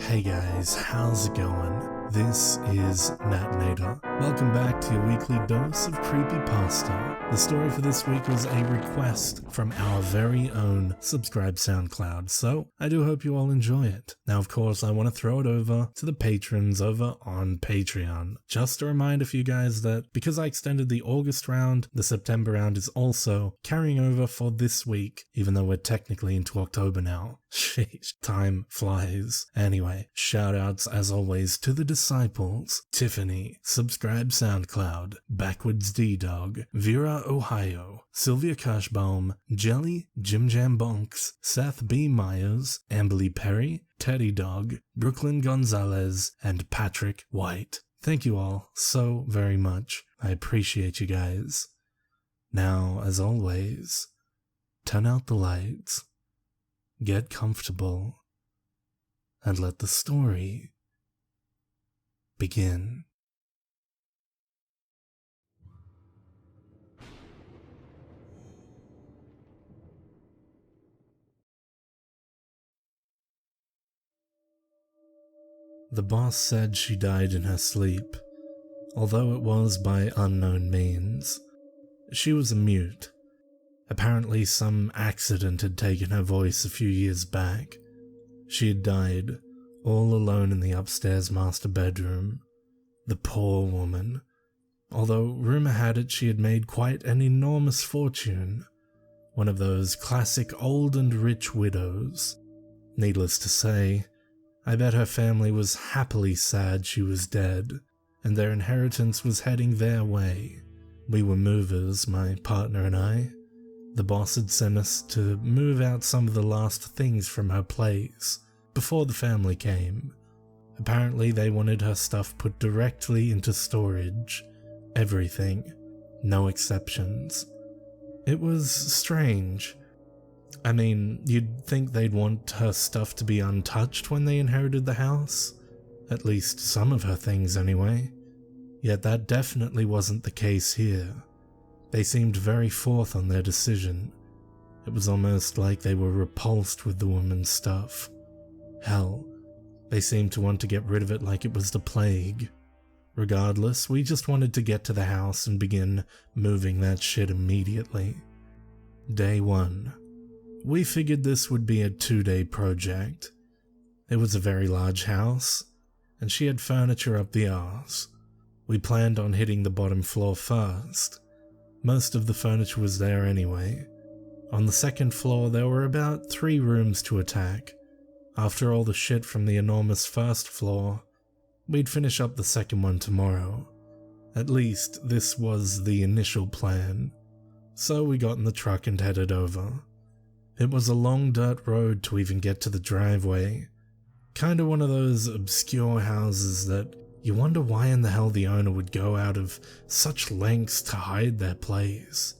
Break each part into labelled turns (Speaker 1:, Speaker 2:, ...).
Speaker 1: Hey guys, how's it going? This is Natinator. Welcome back to your weekly dose of Creepypasta. The story for this week was a request from our very own Subscribe SoundCloud, so I do hope you all enjoy it. Now, of course, I want to throw it over to the patrons over on Patreon. Just a reminder for you guys that because I extended the August round, the September round is also carrying over for this week, even though we're technically into October now. Sheesh, time flies. Anyway, shoutouts as always to the disciples: Tiffany, Subscribe SoundCloud, Backwards D-Dog, Vera Ohio, Sylvia Kirschbaum, Jelly, Jim Jam Bonks, Seth B. Myers, Amberly Perry, Teddy Dog, Brooklyn Gonzalez, and Patrick White. Thank you all so very much. I appreciate you guys. Now, as always, turn out the lights, get comfortable, and let the story begin. The boss said she died in her sleep, although it was by unknown means. She was a mute. Apparently some accident had taken her voice a few years back. She had died, all alone in the upstairs master bedroom. The poor woman. Although rumor had it she had made quite an enormous fortune. One of those classic old and rich widows. Needless to say, I bet her family was happily sad she was dead, and their inheritance was heading their way. We were movers, my partner and I. The boss had sent us to move out some of the last things from her place before the family came. Apparently they wanted her stuff put directly into storage. Everything. No exceptions. It was strange. I mean, you'd think they'd want her stuff to be untouched when they inherited the house. At least some of her things anyway. Yet that definitely wasn't the case here. They seemed very forth on their decision. It was almost like they were repulsed with the woman's stuff. Hell, they seemed to want to get rid of it like it was the plague. Regardless, we just wanted to get to the house and begin moving that shit immediately. Day 1. We figured this would be a 2-day project. It was a very large house, and she had furniture up the arse. We planned on hitting the bottom floor first. Most of the furniture was there anyway. On the second floor there were about 3 rooms to attack. After all the shit from the enormous first floor, we'd finish up the second one tomorrow. At least this was the initial plan. So we got in the truck and headed over. It was a long dirt road to even get to the driveway. Kinda one of those obscure houses that you wonder why in the hell the owner would go out of such lengths to hide their place.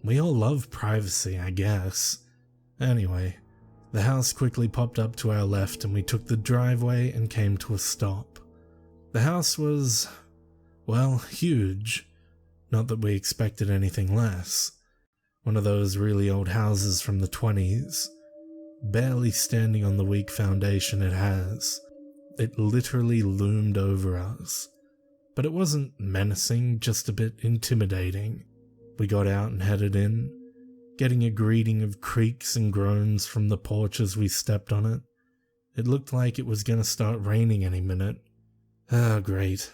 Speaker 1: We all love privacy, I guess. Anyway, the house quickly popped up to our left and we took the driveway and came to a stop. The house was, well, huge. Not that we expected anything less. One of those really old houses from the 20s. Barely standing on the weak foundation it has. It literally loomed over us. But it wasn't menacing, just a bit intimidating. We got out and headed in, getting a greeting of creaks and groans from the porch as we stepped on it. It looked like it was gonna start raining any minute. Ah, great.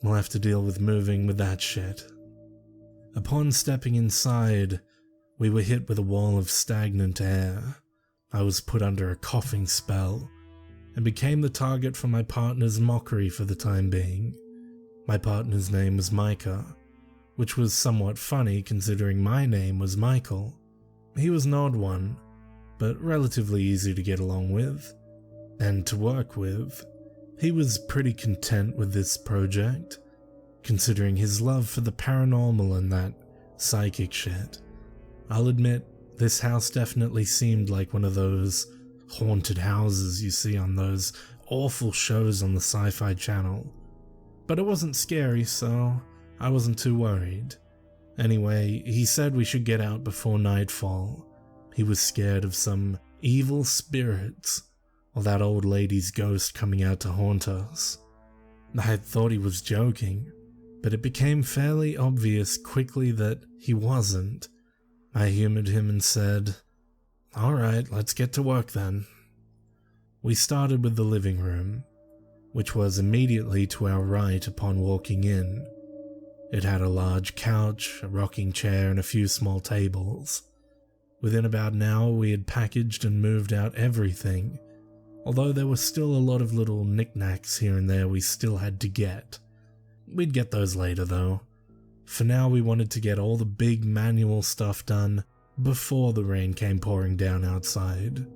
Speaker 1: We'll have to deal with moving with that shit. Upon stepping inside, we were hit with a wall of stagnant air. I was put under a coughing spell, and became the target for my partner's mockery for the time being. My partner's name was Micah, which was somewhat funny considering my name was Michael. He was an odd one, but relatively easy to get along with, and to work with. He was pretty content with this project, considering his love for the paranormal and that psychic shit. I'll admit, this house definitely seemed like one of those haunted houses you see on those awful shows on the Sci-Fi Channel. But it wasn't scary, so I wasn't too worried. Anyway, he said we should get out before nightfall. He was scared of some evil spirits, or that old lady's ghost coming out to haunt us. I had thought he was joking, but it became fairly obvious quickly that he wasn't. I humored him and said, "Alright, let's get to work then." We started with the living room, which was immediately to our right upon walking in. It had a large couch, a rocking chair, and a few small tables. Within about an hour we had packaged and moved out everything, although there were still a lot of little knickknacks here and there we still had to get. We'd get those later though. For now we wanted to get all the big manual stuff done before the rain came pouring down outside.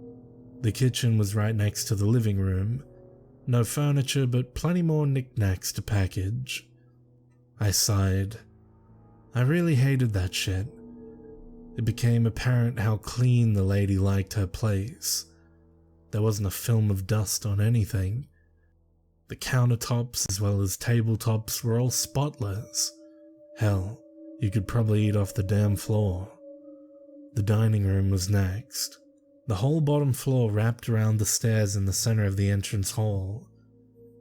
Speaker 1: The kitchen was right next to the living room. No furniture, but plenty more knickknacks to package. I sighed. I really hated that shit. It became apparent how clean the lady liked her place. There wasn't a film of dust on anything. The countertops as well as tabletops were all spotless. Hell, you could probably eat off the damn floor. The dining room was next. The whole bottom floor wrapped around the stairs in the center of the entrance hall.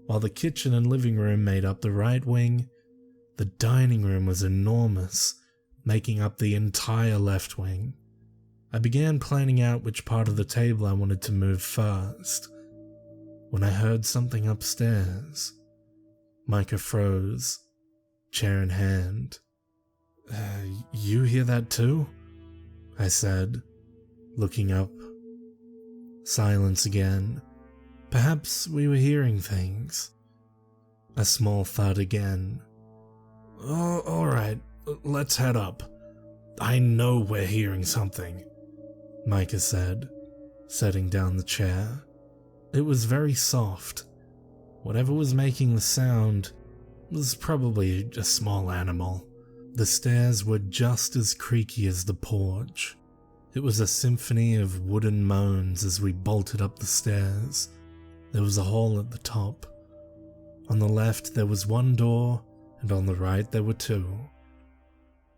Speaker 1: While the kitchen and living room made up the right wing, the dining room was enormous, making up the entire left wing. I began planning out which part of the table I wanted to move first, when I heard something upstairs. Micah froze, chair in hand. You hear that too?" I said, looking up. Silence again. Perhaps we were hearing things. A small thud again. "Oh, alright, let's head up. I know we're hearing something," Micah said, setting down the chair. It was very soft. Whatever was making the sound was probably a small animal. The stairs were just as creaky as the porch. It was a symphony of wooden moans as we bolted up the stairs. There was a hole at the top. On the left there was one door, and on the right there were two.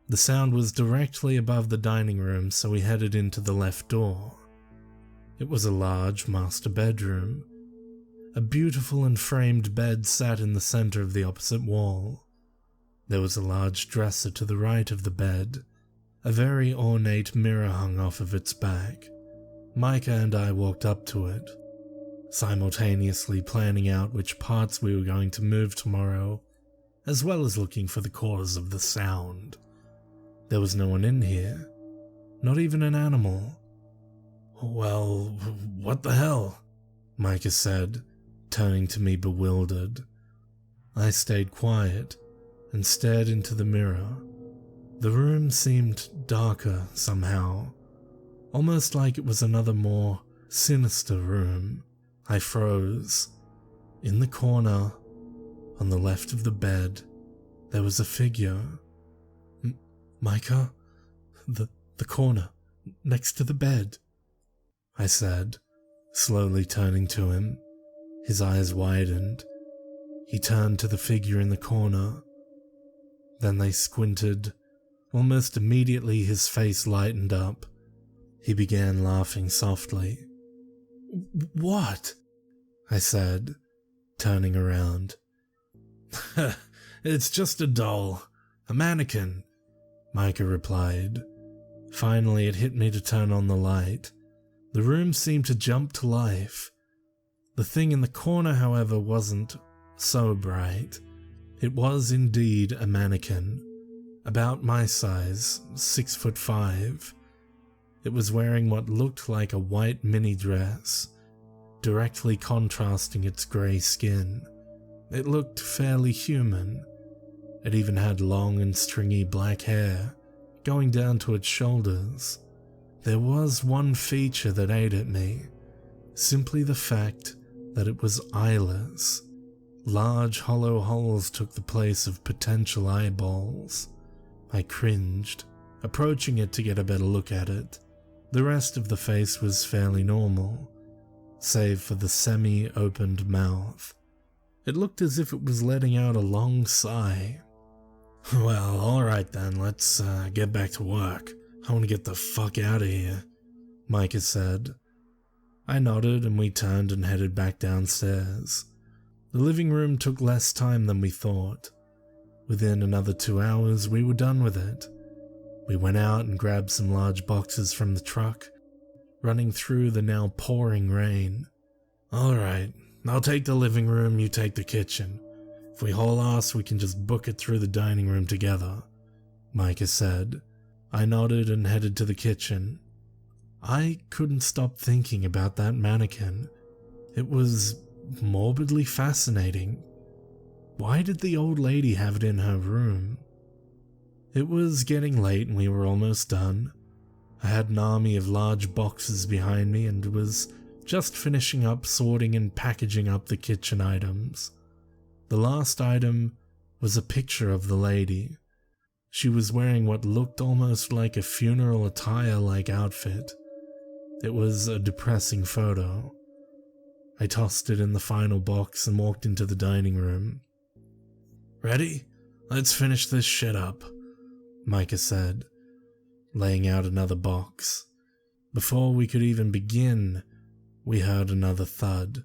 Speaker 1: The sound was directly above the dining room, so we headed into the left door. It was a large master bedroom. A beautiful and framed bed sat in the center of the opposite wall. There was a large dresser to the right of the bed. A very ornate mirror hung off of its back. Micah and I walked up to it, simultaneously planning out which parts we were going to move tomorrow, as well as looking for the cause of the sound. There was no one in here, not even an animal. "Well, what the hell?" Micah said, turning to me bewildered. I stayed quiet and stared into the mirror. The room seemed darker somehow, almost like it was another more sinister room. I froze. In the corner, on the left of the bed, there was a figure. "Micah? The corner, next to the bed," I said, slowly turning to him. His eyes widened. He turned to the figure in the corner. Then they squinted. Almost immediately his face lightened up. He began laughing softly. "What?" I said, turning around. "It's just a doll. A mannequin," Micah replied. Finally it hit me to turn on the light. The room seemed to jump to life. The thing in the corner, however, wasn't so bright. It was indeed a mannequin, about my size, 6'5". It was wearing what looked like a white mini dress, directly contrasting its grey skin. It looked fairly human. It even had long and stringy black hair, going down to its shoulders. There was one feature that ate at me, simply the fact that it was eyeless. Large hollow holes took the place of potential eyeballs. I cringed, approaching it to get a better look at it. The rest of the face was fairly normal, save for the semi-opened mouth. It looked as if it was letting out a long sigh. "Well, alright then, let's get back to work. I want to get the fuck out of here," Micah said. I nodded and we turned and headed back downstairs. The living room took less time than we thought. Within another 2 hours, we were done with it. We went out and grabbed some large boxes from the truck, running through the now pouring rain. "Alright, I'll take the living room, you take the kitchen. If we haul ass, we can just book it through the dining room together," Micah said. I nodded and headed to the kitchen. I couldn't stop thinking about that mannequin. It was morbidly fascinating. Why did the old lady have it in her room? It was getting late and we were almost done. I had an army of large boxes behind me and was just finishing up sorting and packaging up the kitchen items. The last item was a picture of the lady. She was wearing what looked almost like a funeral attire-like outfit. It was a depressing photo. I tossed it in the final box and walked into the dining room. "Ready? Let's finish this shit up," Micah said, laying out another box. Before we could even begin, we heard another thud.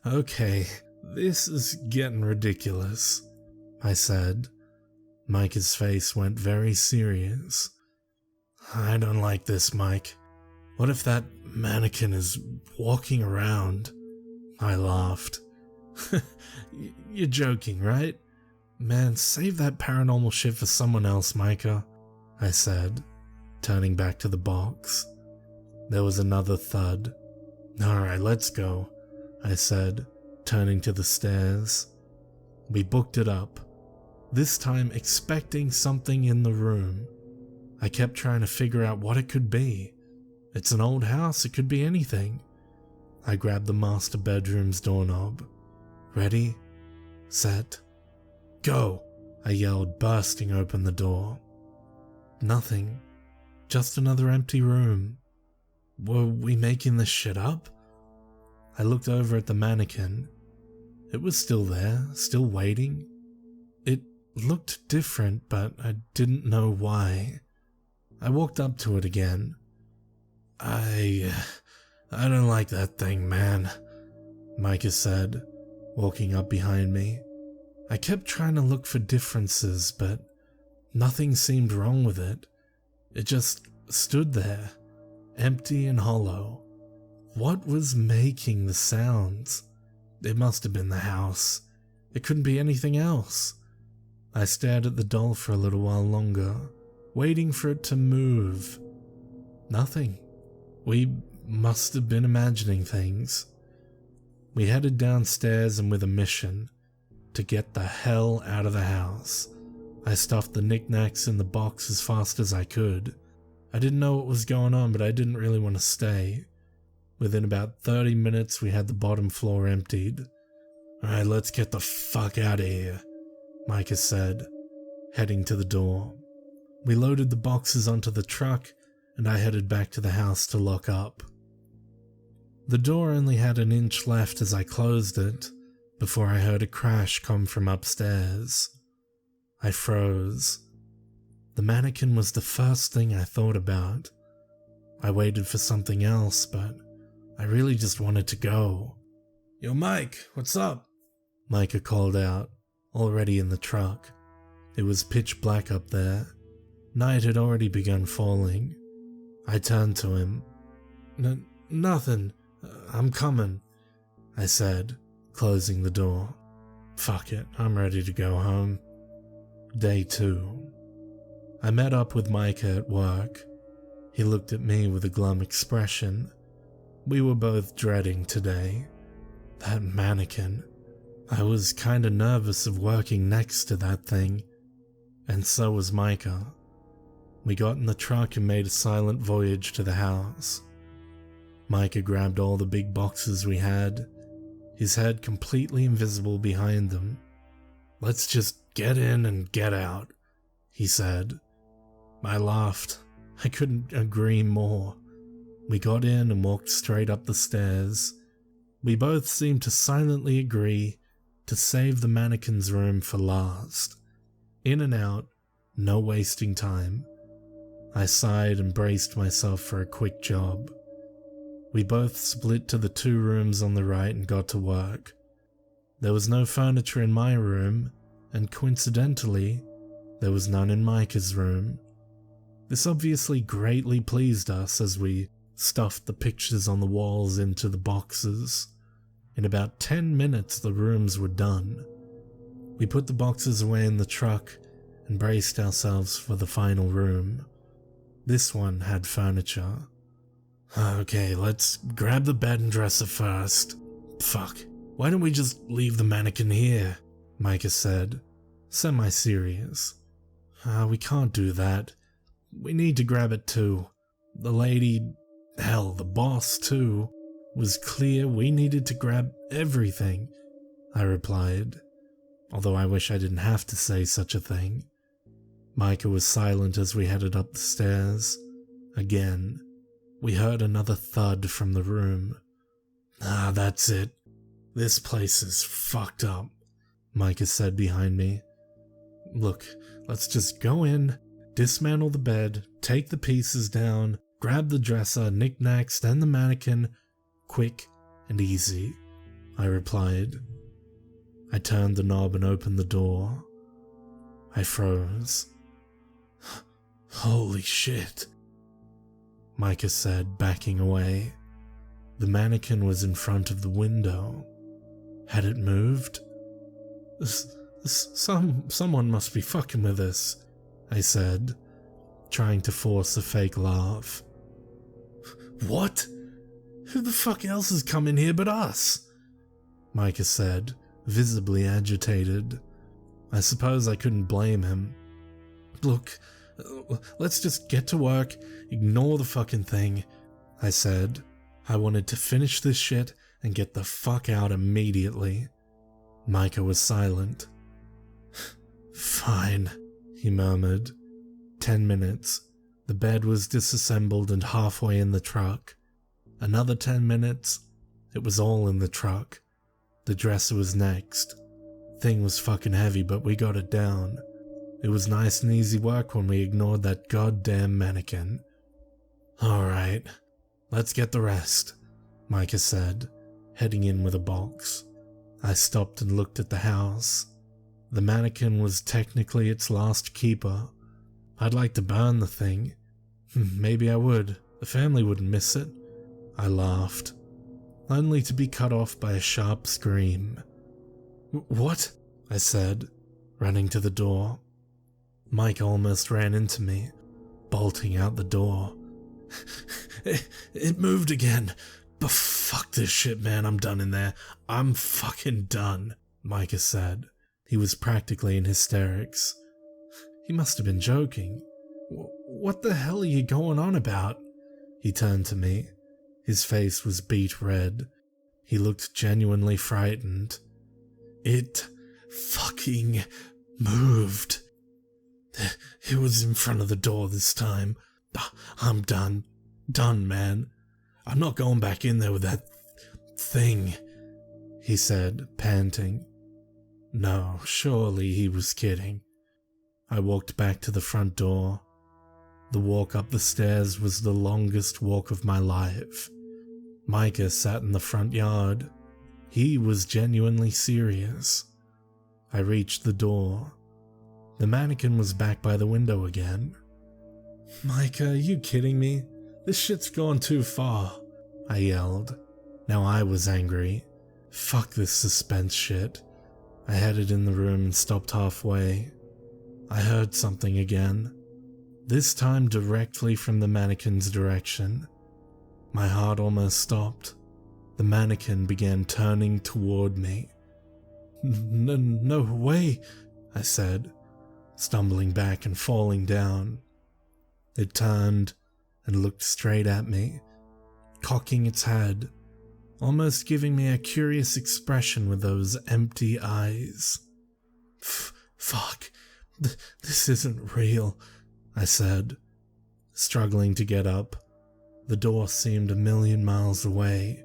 Speaker 1: "Okay, this is getting ridiculous," I said. Micah's face went very serious. "I don't like this, Mike. What if that mannequin is walking around?" I laughed. "You're joking, right? Man, save that paranormal shit for someone else, Micah," I said, turning back to the box. There was another thud. "Alright, let's go," I said, turning to the stairs. We booked it up, this time expecting something in the room. I kept trying to figure out what it could be. It's an old house, it could be anything. I grabbed the master bedroom's doorknob. "Ready? Set? Go!" I yelled, bursting open the door. Nothing. Just another empty room. Were we making this shit up? I looked over at the mannequin. It was still there, still waiting. It looked different, but I didn't know why. I walked up to it again. I don't like that thing, man," Micah said, walking up behind me. I kept trying to look for differences, but nothing seemed wrong with it. It just stood there, empty and hollow. What was making the sounds? It must have been the house. It couldn't be anything else. I stared at the doll for a little while longer, waiting for it to move. Nothing. We must have been imagining things. We headed downstairs and with a mission: to get the hell out of the house. I stuffed the knickknacks in the box as fast as I could. I didn't know what was going on, but I didn't really want to stay. Within about 30 minutes, we had the bottom floor emptied. "Alright, let's get the fuck out of here," Micah said, heading to the door. We loaded the boxes onto the truck, and I headed back to the house to lock up. The door only had an inch left as I closed it, before I heard a crash come from upstairs. I froze. The mannequin was the first thing I thought about. I waited for something else, but I really just wanted to go. "Yo, Mike, what's up?" Micah called out, already in the truck. It was pitch black up there. Night had already begun falling. I turned to him. Nothing. I'm coming," I said, closing the door. Fuck it, I'm ready to go home. Day 2. I met up with Micah at work. He looked at me with a glum expression. We were both dreading today. That mannequin. I was kinda nervous of working next to that thing. And so was Micah. We got in the truck and made a silent voyage to the house. Micah grabbed all the big boxes we had, his head completely invisible behind them. "Let's just get in and get out," he said. I laughed. I couldn't agree more. We got in and walked straight up the stairs. We both seemed to silently agree to save the mannequin's room for last. In and out, no wasting time. I sighed and braced myself for a quick job. We both split to the 2 rooms on the right and got to work. There was no furniture in my room, and coincidentally, there was none in Micah's room. This obviously greatly pleased us as we stuffed the pictures on the walls into the boxes. In about 10 minutes, the rooms were done. We put the boxes away in the truck and braced ourselves for the final room. This one had furniture. Okay, let's grab the bed and dresser first. Fuck, why don't we just leave the mannequin here? Micah said, semi-serious. We can't do that. We need to grab it too. The lady, hell, the boss too, was clear we needed to grab everything, I replied, although I wish I didn't have to say such a thing. Micah was silent as we headed up the stairs. Again, we heard another thud from the room. That's it. This place is fucked up, Micah said behind me. Look, let's just go in, dismantle the bed, take the pieces down, grab the dresser, knickknacks, then the mannequin. Quick and easy, I replied. I turned the knob and opened the door. I froze. Holy shit, Micah said, backing away. The mannequin was in front of the window. Had it moved? Someone must be fucking with us, I said, trying to force a fake laugh. What? Who the fuck else has come in here but us? Micah said, visibly agitated. I suppose I couldn't blame him. Look, let's just get to work, ignore the fucking thing, I said. I wanted to finish this shit and get the fuck out immediately. Micah was silent. Fine, he murmured. 10 minutes. The bed was disassembled and halfway in the truck. Another 10 minutes. It was all in the truck. The dresser was next. Thing was fucking heavy, but we got it down. It was nice and easy work when we ignored that goddamn mannequin. Alright, let's get the rest, Micah said, heading in with a box. I stopped and looked at the house. The mannequin was technically its last keeper. I'd like to burn the thing. Maybe I would. The family wouldn't miss it. I laughed, only to be cut off by a sharp scream. What? I said, running to the door. Mike almost ran into me, bolting out the door. It moved again. But fuck this shit, man, I'm done in there. I'm fucking done, Micah said. He was practically in hysterics. He must have been joking. What the hell are you going on about? He turned to me. His face was beet red. He looked genuinely frightened. It fucking moved. It was in front of the door this time. I'm done. Done, man. I'm not going back in there with that thing, he said, panting. No, surely he was kidding. I walked back to the front door. The walk up the stairs was the longest walk of my life. Micah sat in the front yard. He was genuinely serious. I reached the door. The mannequin was back by the window again. Micah, are you kidding me? This shit's gone too far, I yelled. Now I was angry. Fuck this suspense shit. I headed in the room and stopped halfway. I heard something again. This time directly from the mannequin's direction. My heart almost stopped. The mannequin began turning toward me. No way, I said, stumbling back and falling down. It turned and looked straight at me, cocking its head, almost giving me a curious expression with those empty eyes. Fuck, this isn't real, I said, struggling to get up. The door seemed a million miles away.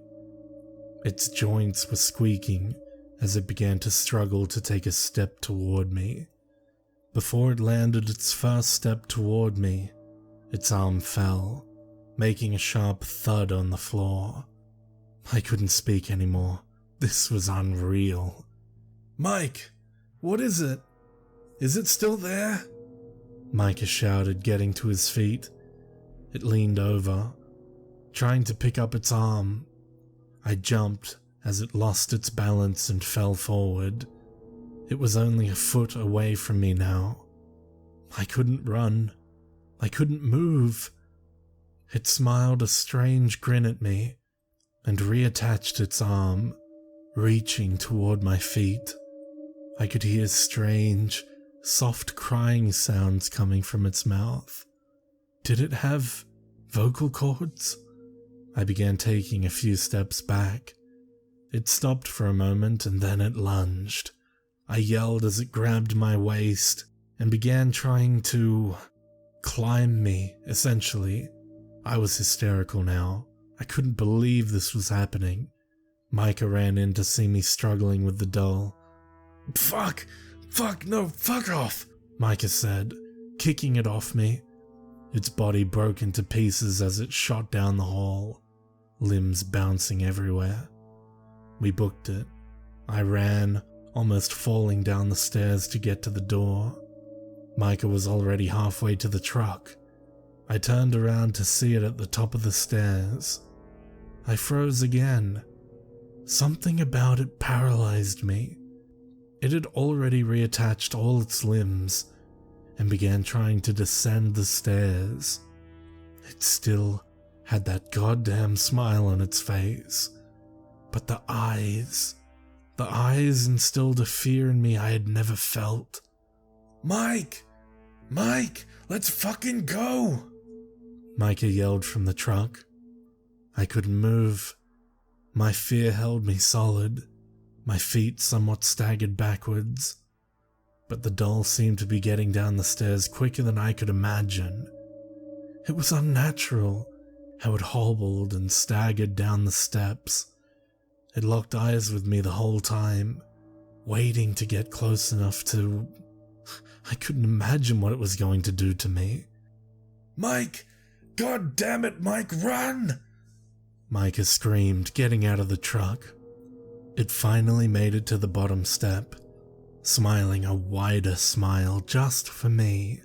Speaker 1: Its joints were squeaking as it began to struggle to take a step toward me. Before it landed its first step toward me, its arm fell. making a sharp thud on the floor. I couldn't speak anymore. This was unreal. "Mike, what is it? Is it still there?" Micah shouted, getting to his feet. It leaned over, trying to pick up its arm. I jumped as it lost its balance and fell forward. It was only a foot away from me now. I couldn't run. I couldn't move. It smiled a strange grin at me and reattached its arm, reaching toward my feet. I could hear strange, soft crying sounds coming from its mouth. Did it have vocal cords? I began taking a few steps back. It stopped for a moment and then it lunged. I yelled as it grabbed my waist and began trying to climb me, essentially. I was hysterical now. I couldn't believe this was happening. Micah ran in to see me struggling with the doll. Fuck, no, fuck off, Micah said, kicking it off me. Its body broke into pieces as it shot down the hall, limbs bouncing everywhere. We booked it. I ran, almost falling down the stairs to get to the door. Micah was already halfway to the truck. I turned around to see it at the top of the stairs. I froze again. Something about it paralyzed me. It had already reattached all its limbs and began trying to descend the stairs. It still had that goddamn smile on its face. But the eyes instilled a fear in me I had never felt. Mike, let's fucking go, Micah yelled from the truck. I couldn't move. My fear held me solid, my feet somewhat staggered backwards. But the doll seemed to be getting down the stairs quicker than I could imagine. It was unnatural how it hobbled and staggered down the steps. It locked eyes with me the whole time, waiting to get close enough to... I couldn't imagine what it was going to do to me. Mike! God damn it, Mike, run! Micah screamed, getting out of the truck. It finally made it to the bottom step, smiling a wider smile just for me.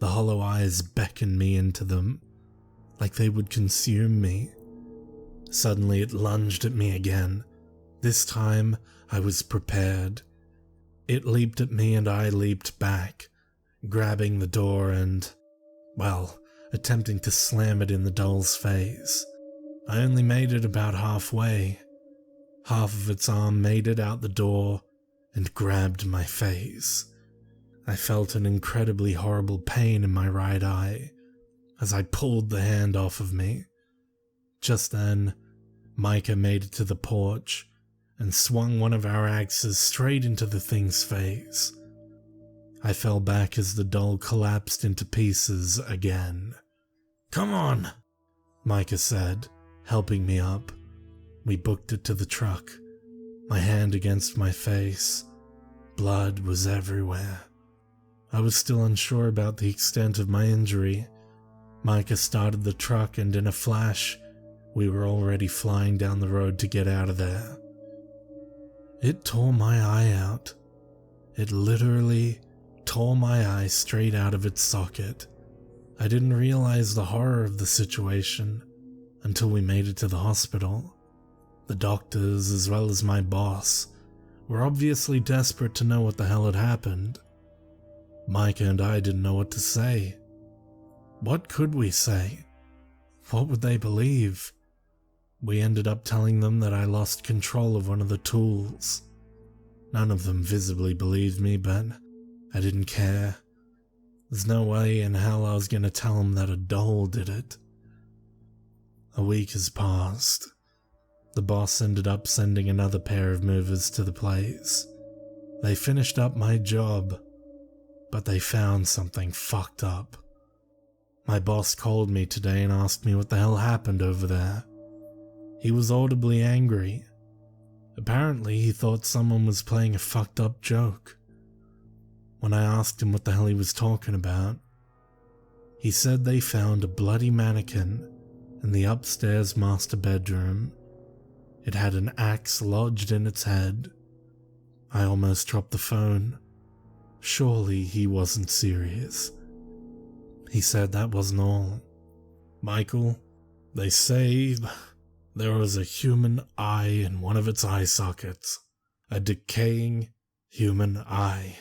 Speaker 1: The hollow eyes beckoned me into them, like they would consume me. Suddenly it lunged at me again. This time I was prepared. It leaped at me and I leaped back, grabbing the door and, attempting to slam it in the doll's face. I only made it about halfway. Half of its arm made it out the door and grabbed my face. I felt an incredibly horrible pain in my right eye as I pulled the hand off of me. Just then, Micah made it to the porch and swung one of our axes straight into the thing's face. I fell back as the doll collapsed into pieces again. Come on, Micah said, helping me up. We booked it to the truck, my hand against my face. Blood was everywhere. I was still unsure about the extent of my injury. Micah started the truck and in a flash, we were already flying down the road to get out of there. It tore my eye out. It literally tore my eye straight out of its socket. I didn't realize the horror of the situation until we made it to the hospital. The doctors, as well as my boss, were obviously desperate to know what the hell had happened. Micah and I didn't know what to say. What could we say? What would they believe? We ended up telling them that I lost control of one of the tools. None of them visibly believed me, but I didn't care. There's no way in hell I was going to tell them that a doll did it. A week has passed. The boss ended up sending another pair of movers to the place. They finished up my job, but they found something fucked up. My boss called me today and asked me what the hell happened over there. He was audibly angry. Apparently, he thought someone was playing a fucked up joke. When I asked him what the hell he was talking about, he said they found a bloody mannequin in the upstairs master bedroom. It had an axe lodged in its head. I almost dropped the phone. Surely he wasn't serious. He said that wasn't all. "Michael, they say there was a human eye in one of its eye sockets. A decaying human eye."